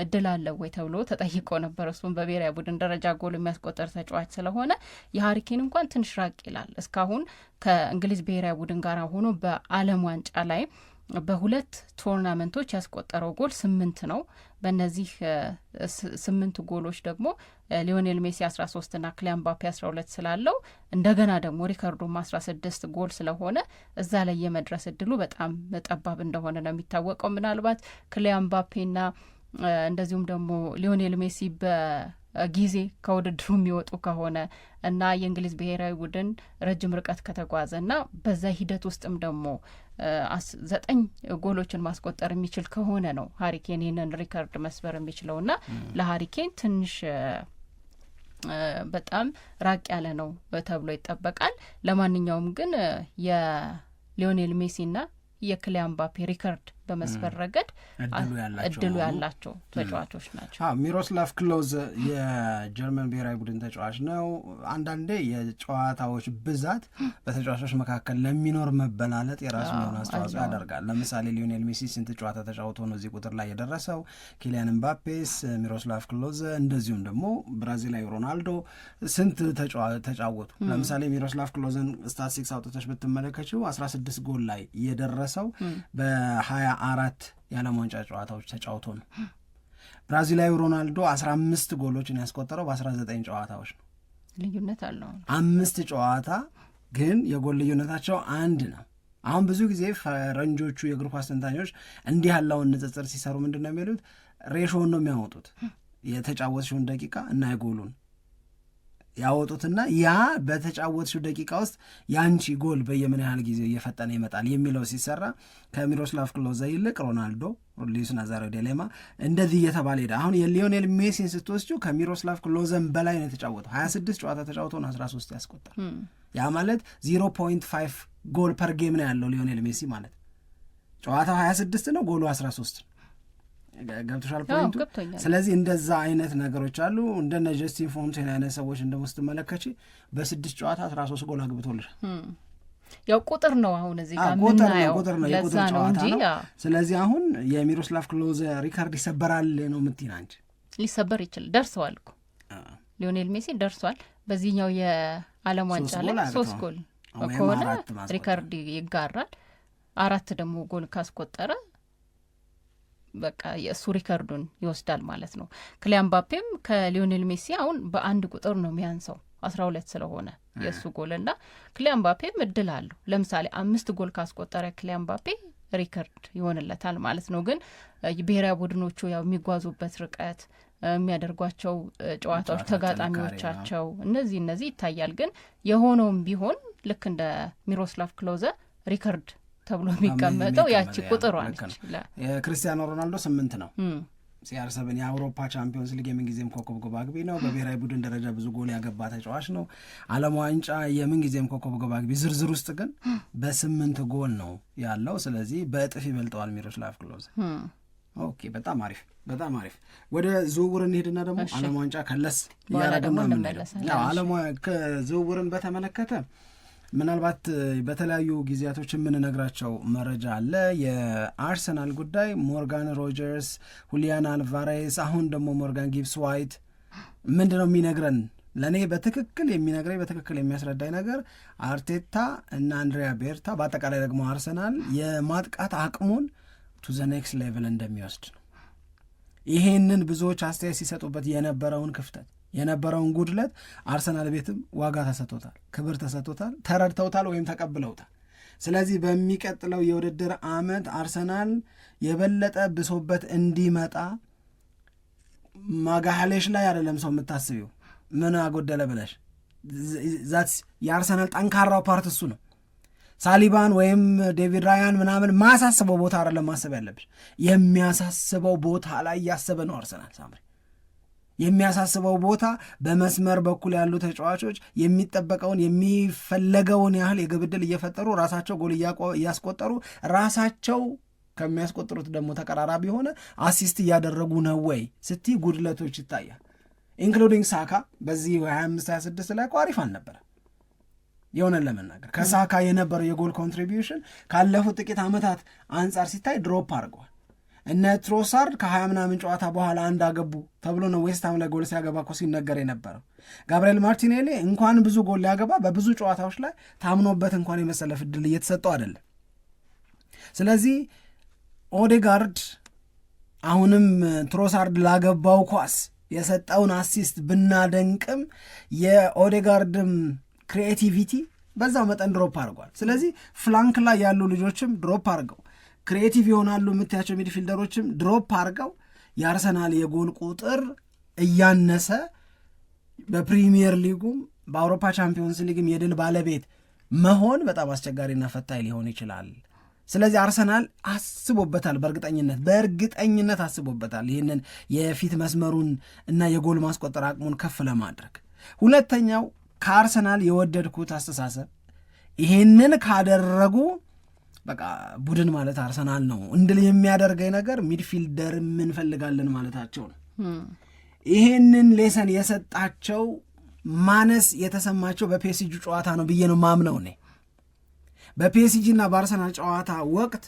እድል አለው ወይ ተብሎ ተጠይቆ ነበር። እሱም በብሔራዊ ቡድን ደረጃ ጎል የሚያስቆጠር ተጫዋች ስለሆነ የሃሪኬን እንኳን ትንሽ ራቅ ይላል። እስካሁን ከእንግሊዝ ብሔራዊ ቡድን ጋር ሆኖ በዓለም ዋንጫ ላይ በ2 ቶርናመንቶች ያስቆጠረው ጎል 8 ነው። በእነዚህ 8 ጎሎች ደግሞ ሊዮኔል ሜሲ 13 እና ክሊያን ምባፔ 12 ስላለው እንደገና ደግሞ ሪከርዱም 16 ጎል ስለሆነ እዛ ላይ የመድረስ እድሉ በጣም ጠባብ እንደሆነ ነው የሚታወቀው። ምናልባት ክሊያን ምባፔና እንደዚሁም ደግሞ ሊዮኔል ሜሲ በጊዜ ከውድድሩ የሚወጡ ከሆነ እና የእንግሊዝ ብሔራዊ ቡድን ረጅም ርቀት ከተጓዘ እና በዛ ሂደት ውስጥም ደግሞ 9 ጎሎችን ማስቆጠር የሚችል ከሆነ ነው ሃሪኬን ይህንን ሪከርድ መስበር የሚችለው እና ለሃሪኬን ትንሽ በጣም ራቅ ያለ ነው ተብሎ ይጠበቃል። ለማንኛውም ግን የሊዮኔል ሜሲና የክሊያን ምባፔ ሪከርድ በመስበር ረገድ እድሉ ያላቸው ተጫዋቾች ናቸው። ሚሮስላቭ ክሎዝ የጀርመን ብሔራዊ ቡድን ተጫዋች ነው። አንዳንዴ የጨዋታዎች ብዛት በተጫዋቾች መካከል ለሚኖር መበላለጥ የራሱ የሆነ አስተዋጽኦ ያደርጋል። ለምሳሌ ሊዮኔል ሜሲ ስንት ጨዋታ ተጫውቶ ነው እዚህ ቁጥር ላይ የደረሰው? ኪሊያን ኤምባፔስ፣ ሚሮስላቭ ክሎዝ እንደዚሁም ደግሞ ብራዚላዊ ሮናልዶ ስንት ተጫወቱ? ለምሳሌ ሚሮስላቭ ክሎዝን ስታቲስቲክስ አውጥተሽ ብትመለከችው 16 ጎል ላይ የደረሰው በ24 የዓለም ዋንጫ ጨዋታዎች ተጫውቶ ነው። ብራዚላዊ ሮናልዶ 15 ጎሎችን ያስቆጠረው በ19 ጨዋታዎች ነው። ልዩነት አለው 5 ጨዋታ ግን የጎል ልዩነታቸው አንድ ነው። አሁን ብዙ ጊዜ ፈረንጆቹ የእግር ኳስ ተንታኞች እንዲህ ያለውን ንጽጽር ሲሰሩ ምንድን ነው የሚሉት? ሬሾውን ነው የሚያወጡት። የተጫወትሽውን ደቂቃ እና የጎሉን ያወጡትና ያ በተጫወትሽው ደቂቃ ውስጥ የአንቺ ጎል በየምን ያህል ጊዜ እየፈጠነ ይመጣል የሚለው ሲሰራ ከሚሮስላቭ ክሎዝ ይልቅ ሮናልዶ፣ ሉዊስ ናዛሪዮ ደ ሊማ እንደዚህ እየተባለ ሄደ። አሁን የሊዮኔል ሜሲን ስትወስጂው ከሚሮስላቭ ክሎዝን በላይ ነው የተጫወተው። 26 ጨዋታ ተጫውቶ ነው 13 ያስቆጠር። ያ ማለት 0.5 ጎል ፐር ጌም ነው ያለው ሊዮኔል ሜሲ ማለት። ጨዋታው 26 ነው፣ ጎሉ 13 ነው። ገብቶሻል ፖይንቱ? ስለዚህ እንደዛ አይነት ነገሮች አሉ። እንደነ ጀስቲን ፎንቴን አይነት ሰዎች እንደምትመለከቺ በ6 ጨዋታ 13 ጎል አግብቶልሻል። ያው ቁጥር ነው አሁን እዚህ ጋር ምናየው ለዛ ነው እንጂ። ስለዚህ አሁን የሚሮስላቭ ክሎዝ ሪካርድ ይሰበራል ነው የምትይኝ አንቺ? ሊሰበር ይችላል። ደርሰዋል እኮ ሊዮኔል ሜሲ ደርሷል። በዚህኛው የዓለም ዋንጫ ላይ 3 ጎል ከሆነ ሪካርድ ይጋራል። 4 ደግሞ ጎል ካስቆጠረ በቃ የእሱ ሪከርዱን ይወስዳል ማለት ነው። ክሊያን ምባፔም ከሊዮኔል ሜሲ አሁን በአንድ ቁጥር ነው የሚያንሰው 12 ስለሆነ የእሱ ጎልና ክሊያን ምባፔም እድል አለው። ለምሳሌ 5 ጎል ካስቆጠረ ክሊያን ምባፔ ሪከርድ ይሆንለታል ማለት ነው። ግን ብሔራዊ ቡድኖቹ ያው የሚጓዙበት ርቀት፣ የሚያደርጓቸው ጨዋታዎች፣ ተጋጣሚዎቻቸው እነዚህ ይታያል። ግን የሆነውም ቢሆን ልክ እንደ ሚሮስላቭ ክሎዘ ሪከርድ ተብሎ የሚቀመጠው ያቺ ቁጥሯ ነች። የክርስቲያኖ ሮናልዶ 8 ነው። CR7 የአውሮፓ ቻምፒዮንስ ሊግ የምንጊዜም ኮከብ ግብ አግቢ ነው። በብሔራዊ ቡድን ደረጃ ብዙ ጎል ያገባ ተጫዋች ነው። ዓለም ዋንጫ የምንጊዜም ኮከብ ግብ አግቢ ዝርዝር ውስጥ ግን በ8 ጎል ነው ያለው። ስለዚህ በእጥፍ ይበልጠዋል ሚሮስላቭ ክሎዝ። ኦኬ፣ በጣም አሪፍ በጣም አሪፍ። ወደ ዝውውር እንሄድና ደግሞ ዓለም ዋንጫ ከለስ እያደረግን ነው የምንሄደው። ዓለም ዝውውርን በተመለከተ ምናልባት በተለያዩ ጊዜያቶች የምንነግራቸው መረጃ አለ። የአርሰናል ጉዳይ ሞርጋን ሮጀርስ፣ ሁሊያን አልቫሬስ፣ አሁን ደግሞ ሞርጋን ጊብስ ዋይት ምንድን ነው የሚነግረን? ለእኔ በትክክል የሚነግረኝ በትክክል የሚያስረዳኝ ነገር አርቴታ እና አንድሪያ ቤርታ በአጠቃላይ ደግሞ አርሰናል የማጥቃት አቅሙን ቱ ዘ ኔክስት ሌቭል እንደሚወስድ ነው። ይሄንን ብዙዎች አስተያየት ሲሰጡበት የነበረውን ክፍተት የነበረውን ጉድለት አርሰናል ቤትም ዋጋ ተሰጥቶታል፣ ክብር ተሰጥቶታል፣ ተረድተውታል ወይም ተቀብለውታል። ስለዚህ በሚቀጥለው የውድድር ዓመት አርሰናል የበለጠ ብሶበት እንዲመጣ ማጋሌሽ ላይ አይደለም ሰው የምታስቢው ምን አጎደለ ብለሽ ዛት የአርሰናል ጠንካራው ፓርት እሱ ነው። ሳሊባን ወይም ዴቪድ ራያን ምናምን ማሳስበው ቦታ አይደለም ማሰብ ያለብሽ፣ የሚያሳስበው ቦታ ላይ እያሰበ ነው አርሰናል ሳምሪ። የሚያሳስበው ቦታ በመስመር በኩል ያሉ ተጫዋቾች የሚጠበቀውን የሚፈለገውን ያህል የግብ ዕድል እየፈጠሩ ራሳቸው ጎል እያስቆጠሩ ራሳቸው ከሚያስቆጥሩት ደግሞ ተቀራራቢ የሆነ አሲስት እያደረጉ ነው ወይ ስቲ ጉድለቶች ይታያል። ኢንክሉዲንግ ሳካ በዚህ 25-26 ላይ አሪፍ አልነበረ። የሆነን ለመናገር ከሳካ የነበረው የጎል ኮንትሪቢዩሽን ካለፉት ጥቂት ዓመታት አንጻር ሲታይ ድሮፕ አድርገዋል። እነ ትሮሳርድ ከ20 ምናምን ጨዋታ በኋላ አንድ አገቡ ተብሎ ነው ዌስትሃም ላይ ጎል ሲያገባ እኮ ሲነገር የነበረው። ጋብርኤል ማርቲኔሊ እንኳን ብዙ ጎል ሊያገባ በብዙ ጨዋታዎች ላይ ታምኖበት እንኳን የመሰለፍ ዕድል እየተሰጠው አይደለም። ስለዚህ ኦዴጋርድ አሁንም ትሮሳርድ ላገባው ኳስ የሰጠውን አሲስት ብናደንቅም የኦዴጋርድም ክሪኤቲቪቲ በዛው መጠን ድሮፕ አድርጓል። ስለዚህ ፍላንክ ላይ ያሉ ልጆችም ድሮፕ አድርገው ክሪኤቲቭ ይሆናሉ የምታያቸው ሚድፊልደሮችም ድሮፕ አድርገው የአርሰናል የጎል ቁጥር እያነሰ በፕሪሚየር ሊጉም በአውሮፓ ቻምፒዮንስ ሊግም የድል ባለቤት መሆን በጣም አስቸጋሪና ፈታኝ ሊሆን ይችላል። ስለዚህ አርሰናል አስቦበታል፣ በእርግጠኝነት አስቦበታል ይህንን የፊት መስመሩን እና የጎል ማስቆጠር አቅሙን ከፍ ለማድረግ። ሁለተኛው ከአርሰናል የወደድኩት አስተሳሰብ ይህንን ካደረጉ በቃ ቡድን ማለት አርሰናል ነው እንድል የሚያደርገኝ ነገር ሚድፊልደር እንፈልጋለን ማለታቸው ነው። ይሄንን ሌሰን የሰጣቸው ማነስ የተሰማቸው በፒኤስጂ ጨዋታ ነው ብዬ ነው ማምነው እኔ። በፒኤስጂ እና በአርሰናል ጨዋታ ወቅት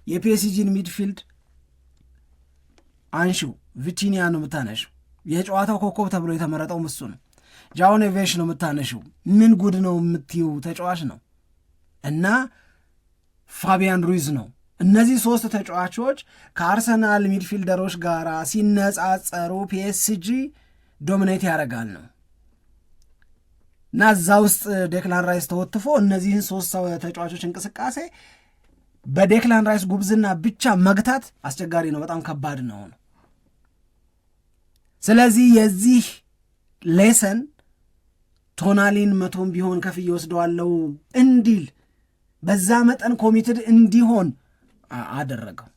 የፒኤስጂን ሚድፊልድ አንሺው ቪቲኒያ ነው የምታነሺው፣ የጨዋታው ኮከብ ተብሎ የተመረጠው እሱ ነው። ጃኦ ኔቬሽ ነው የምታነሺው፣ ምን ጉድ ነው የምትይው ተጫዋች ነው እና ፋቢያን ሩይዝ ነው። እነዚህ 3 ተጫዋቾች ከአርሰናል ሚድፊልደሮች ጋር ሲነጻጸሩ ፒኤስጂ ዶሚኔት ያደርጋል ነው እና እዛ ውስጥ ዴክላን ራይስ ተወትፎ እነዚህን 3 ተጫዋቾች እንቅስቃሴ በዴክላን ራይስ ጉብዝና ብቻ መግታት አስቸጋሪ ነው፣ በጣም ከባድ ነው። ስለዚህ የዚህ ሌሰን ቶናሊን 100 ቢሆን ከፍዬ ወስደዋለው እንዲል በዛ መጠን ኮሚትድ እንዲሆን አደረገው።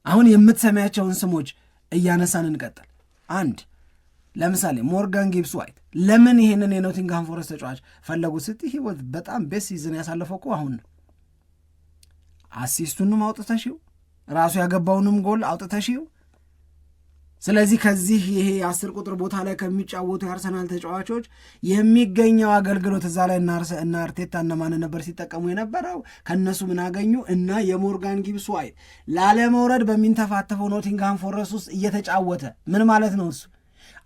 አሁን የምትሰሚያቸውን ስሞች እያነሳን እንቀጥል። አንድ ለምሳሌ ሞርጋን ጊብስ ዋይት ለምን ይሄንን የኖቲንግሃም ፎረስት ተጫዋች ፈለጉት ስትይ ህይወት በጣም ቤስት ሲዝን ያሳለፈው እኮ አሁን ነው። አሲስቱንም አውጥተሽው ራሱ ያገባውንም ጎል አውጥተሽው። ስለዚህ ከዚህ ይሄ 10 ቁጥር ቦታ ላይ ከሚጫወቱ የአርሰናል ተጫዋቾች የሚገኘው አገልግሎት እዛ ላይ እና አርቴታ እነማን ነበር ሲጠቀሙ የነበረው ከነሱ ምን አገኙ እና የሞርጋን ጊብስ ዋይት ላለመውረድ በሚንተፋተፈው ኖቲንግሃም ፎረስት ውስጥ እየተጫወተ ምን ማለት ነው እሱ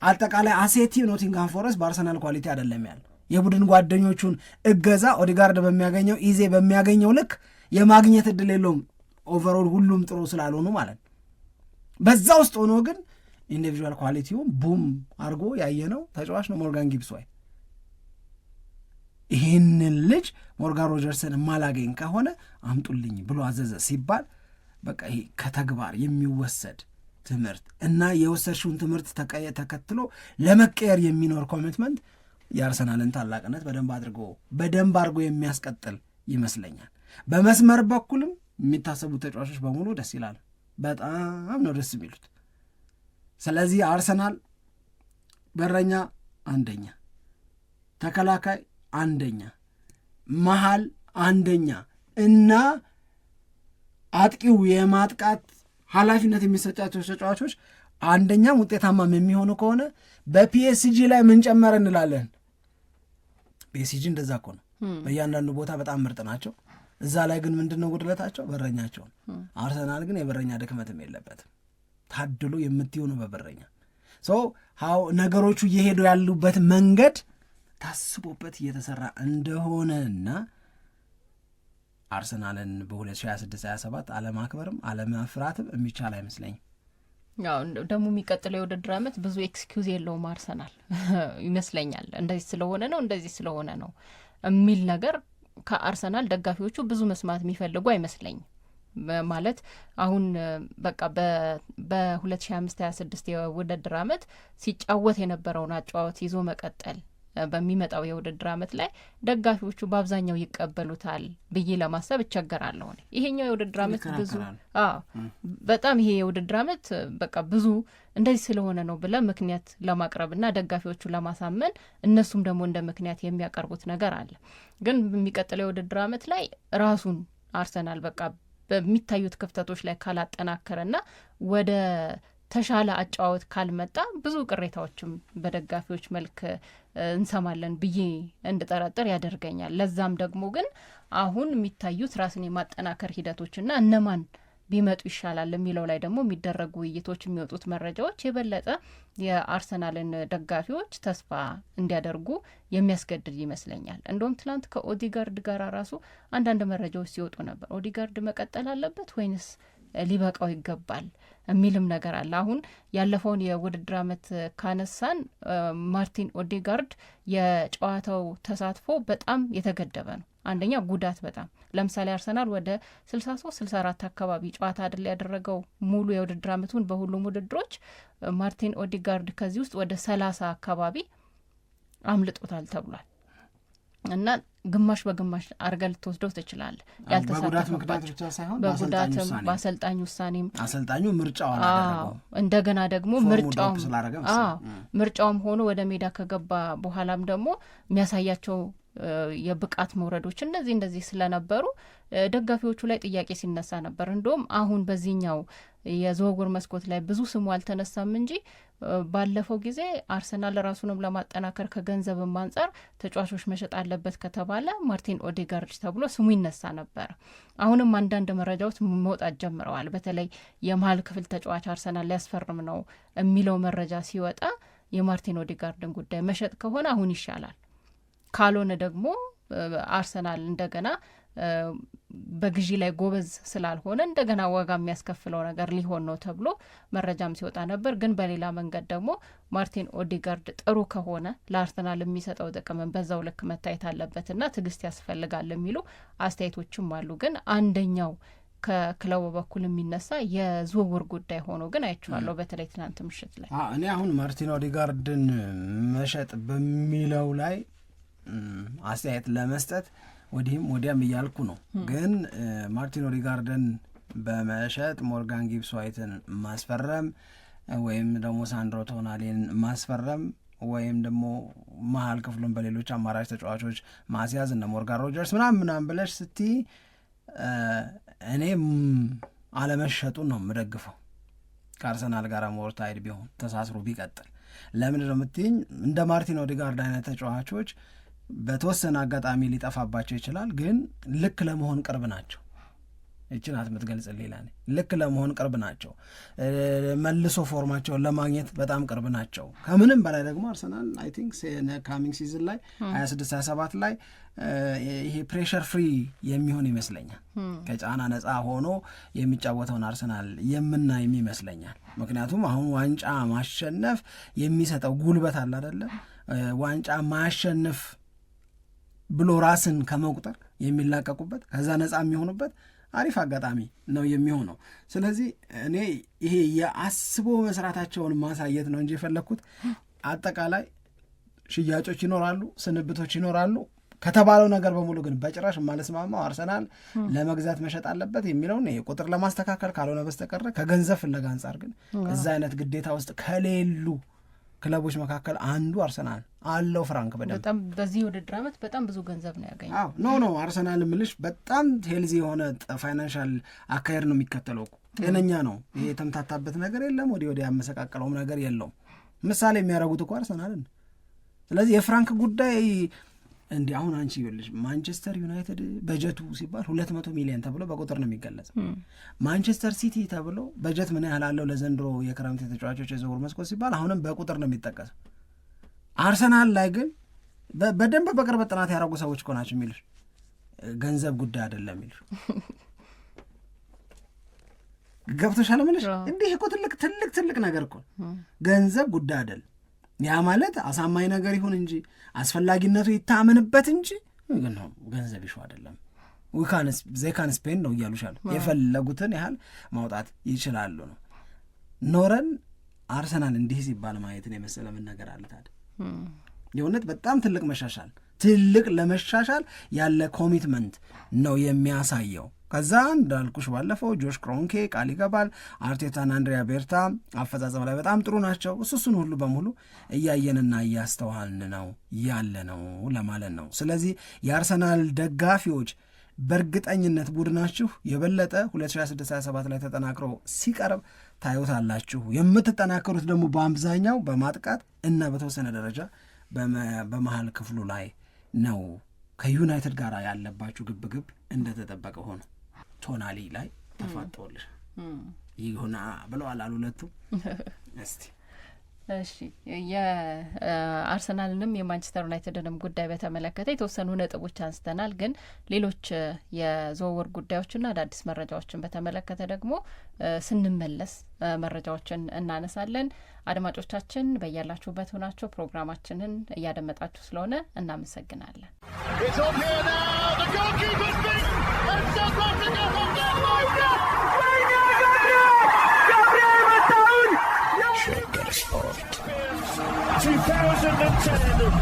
አጠቃላይ አሴቲ ኖቲንግሃም ፎረስት በአርሰናል ኳሊቲ አይደለም ያለው የቡድን ጓደኞቹን እገዛ ኦዲጋርድ በሚያገኘው ኢዜ በሚያገኘው ልክ የማግኘት እድል የለውም። ኦቨሮል ሁሉም ጥሩ ስላልሆኑ ማለት ነው። በዛ ውስጥ ሆኖ ግን ኢንዲቪጁዋል ኳሊቲውን ቡም አድርጎ ያየነው ተጫዋች ነው ሞርጋን ጊብስ ዋይት። ይህንን ልጅ ሞርጋን ሮጀርስን ማላገኝ ከሆነ አምጡልኝ ብሎ አዘዘ ሲባል በቃ ይሄ ከተግባር የሚወሰድ ትምህርት እና የወሰድሽውን ትምህርት ተከትሎ ለመቀየር የሚኖር ኮሚትመንት የአርሰናልን ታላቅነት በደንብ አድርጎ የሚያስቀጥል ይመስለኛል። በመስመር በኩልም የሚታሰቡት ተጫዋቾች በሙሉ ደስ ይላሉ። በጣም ነው ደስ የሚሉት። ስለዚህ አርሰናል በረኛ አንደኛ፣ ተከላካይ አንደኛ፣ መሃል አንደኛ እና አጥቂው የማጥቃት ኃላፊነት የሚሰጣቸው ተጫዋቾች አንደኛም ውጤታማም የሚሆኑ ከሆነ በፒኤስጂ ላይ ምን ጨመረ እንላለን። ፒኤስጂ እንደዛ እኮ ነው። በእያንዳንዱ ቦታ በጣም ምርጥ ናቸው። እዛ ላይ ግን ምንድነው ጉድለታቸው? በረኛቸውን። አርሰናል ግን የበረኛ ድክመትም የለበትም። ታድሎ የምትሆኑ በበረኛ ነገሮቹ እየሄዱ ያሉበት መንገድ ታስቦበት እየተሰራ እንደሆነና አርሰናልን በ2026/27 አለማክበርም አለመፍራትም የሚቻል አይመስለኝም። ያው ደግሞ የሚቀጥለው የውድድር ዓመት ብዙ ኤክስኪውዝ የለውም አርሰናል ይመስለኛል። እንደዚህ ስለሆነ ነው የሚል ነገር ከአርሰናል ደጋፊዎቹ ብዙ መስማት የሚፈልጉ አይመስለኝም። ማለት አሁን በቃ በ2025/26 የውድድር ዓመት ሲጫወት የነበረውን አጫዋት ይዞ መቀጠል በሚመጣው የውድድር ዓመት ላይ ደጋፊዎቹ በአብዛኛው ይቀበሉታል ብዬ ለማሰብ እቸገራለሁ። ይሄኛው የውድድር ዓመት ብዙ በጣም ይሄ የውድድር ዓመት በቃ ብዙ እንደዚህ ስለሆነ ነው ብለ ምክንያት ለማቅረብና ደጋፊዎቹ ለማሳመን እነሱም ደግሞ እንደ ምክንያት የሚያቀርቡት ነገር አለ። ግን በሚቀጥለው የውድድር ዓመት ላይ ራሱን አርሰናል በቃ በሚታዩት ክፍተቶች ላይ ካላጠናከረና ወደ ተሻለ አጫዋወት ካልመጣ ብዙ ቅሬታዎችም በደጋፊዎች መልክ እንሰማለን ብዬ እንድጠራጠር ያደርገኛል። ለዛም ደግሞ ግን አሁን የሚታዩት ራስን የማጠናከር ሂደቶችና እነማን ቢመጡ ይሻላል የሚለው ላይ ደግሞ የሚደረጉ ውይይቶች፣ የሚወጡት መረጃዎች የበለጠ የአርሰናልን ደጋፊዎች ተስፋ እንዲያደርጉ የሚያስገድድ ይመስለኛል። እንደውም ትናንት ከኦዲጋርድ ጋር ራሱ አንዳንድ መረጃዎች ሲወጡ ነበር። ኦዲጋርድ መቀጠል አለበት ወይንስ ሊበቃው ይገባል የሚልም ነገር አለ። አሁን ያለፈውን የውድድር ዓመት ካነሳን ማርቲን ኦዴጋርድ የጨዋታው ተሳትፎ በጣም የተገደበ ነው። አንደኛ ጉዳት በጣም ለምሳሌ አርሰናል ወደ 63-64 አካባቢ ጨዋታ አይደል ያደረገው ሙሉ የውድድር ዓመቱን በሁሉም ውድድሮች። ማርቲን ኦዴጋርድ ከዚህ ውስጥ ወደ 30 አካባቢ አምልጦታል ተብሏል እና ግማሽ በግማሽ አርገል ተወስደው ትችላል። ያልተሳተፈባቸው በጉዳትም በአሰልጣኝ ውሳኔም አሰልጣኙ ምርጫው አላደረገው እንደገና ደግሞ ምርጫውም ሆኖ ወደ ሜዳ ከገባ በኋላም ደግሞ የሚያሳያቸው የብቃት መውረዶች እንደዚህ ስለነበሩ ደጋፊዎቹ ላይ ጥያቄ ሲነሳ ነበር። እንደውም አሁን በዚህኛው የዝውውር መስኮት ላይ ብዙ ስሙ አልተነሳም እንጂ ባለፈው ጊዜ አርሰናል ራሱንም ለማጠናከር ከገንዘብም አንጻር ተጫዋቾች መሸጥ አለበት ከተባለ ማርቲን ኦዴጋርድ ተብሎ ስሙ ይነሳ ነበር። አሁንም አንዳንድ መረጃዎች መውጣት ጀምረዋል። በተለይ የመሀል ክፍል ተጫዋች አርሰናል ሊያስፈርም ነው የሚለው መረጃ ሲወጣ የማርቲን ኦዴጋርድን ጉዳይ መሸጥ ከሆነ አሁን ይሻላል፣ ካልሆነ ደግሞ አርሰናል እንደገና በግዢ ላይ ጎበዝ ስላልሆነ እንደገና ዋጋ የሚያስከፍለው ነገር ሊሆን ነው ተብሎ መረጃም ሲወጣ ነበር። ግን በሌላ መንገድ ደግሞ ማርቲን ኦዴጋርድ ጥሩ ከሆነ ለአርሰናል የሚሰጠው ጥቅምን በዛው ልክ መታየት አለበትና ትዕግስት ያስፈልጋል የሚሉ አስተያየቶችም አሉ። ግን አንደኛው ከክለቡ በኩል የሚነሳ የዝውውር ጉዳይ ሆኖ ግን አይቼዋለሁ፣ በተለይ ትናንት ምሽት ላይ። እኔ አሁን ማርቲን ኦዴጋርድን መሸጥ በሚለው ላይ አስተያየት ለመስጠት ወዲህም ወዲያም እያልኩ ነው። ግን ማርቲን ኦዴጋርድን በመሸጥ ሞርጋን ጊብስ ዋይትን ማስፈረም ወይም ደግሞ ሳንድሮ ቶናሊን ማስፈረም ወይም ደግሞ መሀል ክፍሉን በሌሎች አማራጭ ተጫዋቾች ማስያዝ እነ ሞርጋን ሮጀርስ ምናምን ብለሽ ስትይ እኔ አለመሸጡን ነው የምደግፈው። ከአርሰናል ጋር ሞርታይድ ቢሆን ተሳስሮ ቢቀጥል ለምንድን ነው የምትይኝ? እንደ ማርቲን ኦዴጋርድ አይነት ተጫዋቾች በተወሰነ አጋጣሚ ሊጠፋባቸው ይችላል፣ ግን ልክ ለመሆን ቅርብ ናቸው። ይችናት የምትገልጽ ሌላ ልክ ለመሆን ቅርብ ናቸው። መልሶ ፎርማቸውን ለማግኘት በጣም ቅርብ ናቸው። ከምንም በላይ ደግሞ አርሰናል አይ ቲንክ ካሚንግ ሲዝን ላይ 26-27 ላይ ይሄ ፕሬሸር ፍሪ የሚሆን ይመስለኛል። ከጫና ነጻ ሆኖ የሚጫወተውን አርሰናል የምናይም ይመስለኛል። ምክንያቱም አሁን ዋንጫ ማሸነፍ የሚሰጠው ጉልበት አለ አይደለ? ዋንጫ ማሸነፍ ብሎ ራስን ከመቁጠር የሚላቀቁበት ከዛ ነጻ የሚሆኑበት አሪፍ አጋጣሚ ነው የሚሆነው። ስለዚህ እኔ ይሄ የአስቦ መስራታቸውን ማሳየት ነው እንጂ የፈለግኩት አጠቃላይ ሽያጮች ይኖራሉ፣ ስንብቶች ይኖራሉ ከተባለው ነገር በሙሉ ግን በጭራሽ የማልስማማው አርሰናል ለመግዛት መሸጥ አለበት የሚለውን ቁጥር ለማስተካከል ካልሆነ በስተቀር ከገንዘብ ፍለጋ አንጻር ግን እዛ አይነት ግዴታ ውስጥ ከሌሉ ክለቦች መካከል አንዱ አርሰናል አለው። ፍራንክ በጣም በዚህ ውድድር ዓመት በጣም ብዙ ገንዘብ ነው ያገኘው። ኖ አርሰናል ምልሽ በጣም ሄልዚ የሆነ ፋይናንሻል አካሄድ ነው የሚከተለው። ጤነኛ ነው። ይሄ የተምታታበት ነገር የለም፣ ወዲህ ያመሰቃቀለውም ነገር የለውም። ምሳሌ የሚያደርጉት እኮ አርሰናልን። ስለዚህ የፍራንክ ጉዳይ እንዲህ አሁን አንቺ ይኸውልሽ ማንቸስተር ዩናይትድ በጀቱ ሲባል 200 ሚሊዮን ተብሎ በቁጥር ነው የሚገለጸው። ማንቸስተር ሲቲ ተብሎ በጀት ምን ያህል አለው ለዘንድሮ የክረምት ተጫዋቾች የዝውውር መስኮት ሲባል አሁንም በቁጥር ነው የሚጠቀሰው። አርሰናል ላይ ግን በደንብ በቅርብ ጥናት ያደረጉ ሰዎች እኮ ናቸው የሚሉሽ ገንዘብ ጉዳይ አይደለም የሚሉሽ። ገብቶሻል ምንሽ? እንዲህ እኮ ትልቅ ነገር እኮ ገንዘብ ጉዳይ አይደለም። ያ ማለት አሳማኝ ነገር ይሁን እንጂ አስፈላጊነቱ ይታመንበት እንጂ ነው ገንዘብ ይሹ አይደለም። ዜካን ስፔን ነው እያሉሻል። የፈለጉትን ያህል ማውጣት ይችላሉ ነው። ኖረን አርሰናል እንዲህ ሲባል ማየትን የመሰለ ምን ነገር አለ ታዲያ? የእውነት በጣም ትልቅ መሻሻል፣ ትልቅ ለመሻሻል ያለ ኮሚትመንት ነው የሚያሳየው። ከዛ እንዳልኩሽ ባለፈው ጆሽ ክሮንኬ ቃል ይገባል። አርቴታና አንድሪያ ቤርታ አፈጻጸም ላይ በጣም ጥሩ ናቸው። እሱን ሁሉ በሙሉ እያየንና እያስተዋልን ነው ያለ ነው ለማለት ነው። ስለዚህ የአርሰናል ደጋፊዎች በእርግጠኝነት ቡድናችሁ የበለጠ 2026-27 ላይ ተጠናክሮ ሲቀርብ ታዩታላችሁ። የምትጠናከሩት ደግሞ በአብዛኛው በማጥቃት እና በተወሰነ ደረጃ በመሀል ክፍሉ ላይ ነው። ከዩናይትድ ጋር ያለባችሁ ግብግብ እንደተጠበቀ ሆኖ ቶናሊ ላይ ተፋጠውልሽ ይሁና ብለዋል አሉ ሁለቱ። እስቲ እሺ የአርሰናልንም የማንቸስተር ዩናይትድንም ጉዳይ በተመለከተ የተወሰኑ ነጥቦች አንስተናል። ግን ሌሎች የዝውውር ጉዳዮችና አዳዲስ መረጃዎችን በተመለከተ ደግሞ ስንመለስ መረጃዎችን እናነሳለን። አድማጮቻችን በያላችሁበት ሆናችሁ ፕሮግራማችንን እያደመጣችሁ ስለሆነ እናመሰግናለን። Shaker Sport 2010